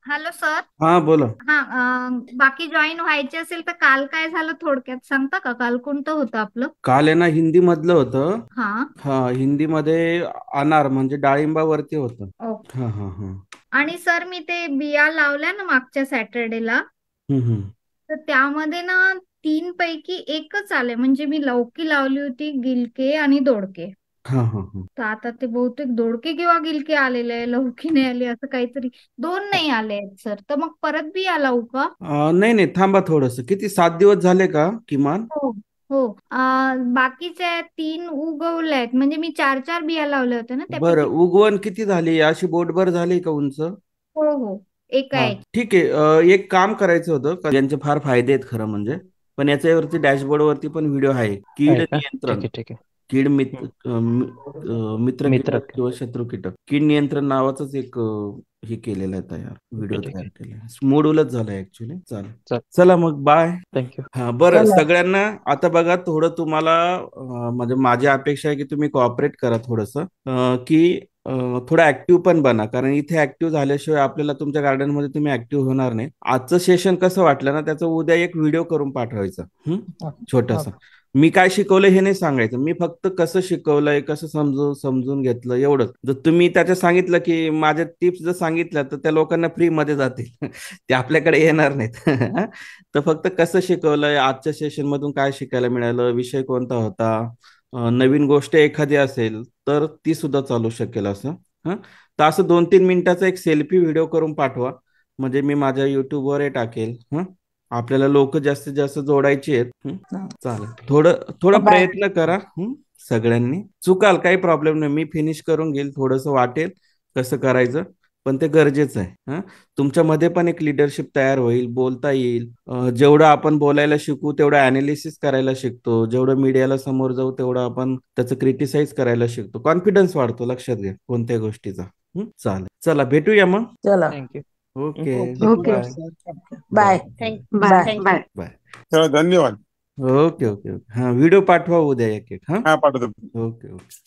Hello sir. हा बोला. हा. बाकी जॉईन व्हायचे असेल तर काल काय झालं थोडक्यात सांगता का? काल कोणतं होतं आपलं? काल आहे ना हिंदी मधलं होतं. हा. हा, हिंदी मध्ये अनार म्हणजे डाळिंबावरती होतं. ओके. हा हा हा. आणि सर मी ते बिया लावल्या ना मागच्या सॅटर्डेला, हम्म. तर त्यामध्ये ना तीन पैकी एकच आले. म्हणजे मी लौकी लावली होती, गिलके आणि दोडके. हा हा हा. तर आता ते बहुतेक दोडके किंवा गिलके आलेले आहे, लौकी नाही आली असं काहीतरी. दोन नाही आले आहेत सर, तर मग परत बिया लावू का? नाही नाही, थांबा थोडस. किती 7 दिवस झाले का किमान? हो. हो. बाकीचे तीन उगवले आहेत. म्हणजे मी चार चार बिया लावल्या होत्या ना बरं, त्यापैकी. उगवण किती झाली? अशी बोटभर झाली का उंच? हो हो. एका हा एक. ठीक आहे. एक काम करायचं होतं का, यांचे फार फायदे आहेत खरं म्हणजे. पण याच्यावरती डॅशबोर्ड वरती पण व्हिडिओ आहे. कीड आहे का? ठीक नियंत्रण, आहे, ठीक आहे. कीड हं. मित्र मित्र. कीटक किंवा शत्रू कीटक, कीड नियंत्रण नावाचंच एक हे केलेलं आहे तयार, ठीक आहे, व्हिडिओ ठीक तयार आहे. केलाय. मोडूलच झालाय ऍक्च्युली. चालेल. चल. चला मग बाय. थँक्यू. हा बरं चला. सगळ्यांना. आता बघा थोडं तुम्हाला म्हणजे माझी अपेक्षा आहे की तुम्ही कॉपरेट करा थोडंसं, की थोडं ऍक्टिव्ह पण बना. कारण इथे ऍक्टिव्ह झाल्याशिवाय आपल्याला तुमच्या गार्डन मध्ये तुम्ही ऍक्टिव्ह होणार नाही. आजचं सेशन कसं वाटलं ना, त्याचं उद्या एक व्हिडिओ करून पाठवायचा. छोटासा. मी काय शिकवलं हे नाही सांगायचं, मी फक्त कसं शिकवलंय, कसं समजून घेतलं एवढंच. जर तुम्ही त्याच्या सांगितलं की माझ्या टिप्स जर सांगितल्या तर त्या लोकांना फ्री मध्ये जातील ते आपल्याकडे येणार नाहीत तर फक्त कसं शिकवलंय, आजच्या सेशन मधून काय शिकायला मिळालं, विषय कोणता होता, नवीन गोष्ट एखादी असेल तर ती सुद्धा चालू शकेल असं. हं. तर असं 2-3 मिनिटाचा एक सेल्फी व्हिडिओ करून पाठवा. म्हणजे मी माझ्या युट्यूबवर हे टाकेल. आपल्याला लोक जास्तीत जास्त जोडायची आहेत. चालेल. थोडं थोडा बाय. प्रयत्न करा. सगळ्यांनी चुकाल काही प्रॉब्लेम नाही, मी फिनिश करून घेईल. थोडंसं वाटेल कसं करायचं, पण ते गरजेचं आहे. तुमच्यामध्ये पण एक लिडरशिप तयार होईल, बोलता येईल. जेवढं आपण बोलायला शिकू तेवढं अनालिसिस करायला शिकतो, जेवढं मीडियाला समोर जाऊ तेवढं आपण त्याचं क्रिटिसाइज करायला शिकतो. कॉन्फिडन्स वाढतो, लक्षात घ्या कोणत्या गोष्टीचा. चालेल. चला भेटूया मग. चला. Thank you. Okay. Okay. Bye. Bye. Bye. Bye. Thank you. Bye. Bye. चला धन्यवाद. Okay okay okay. हा व्हिडिओ पाठवा उद्या एक एक. हा हा पाठवतो. Okay okay.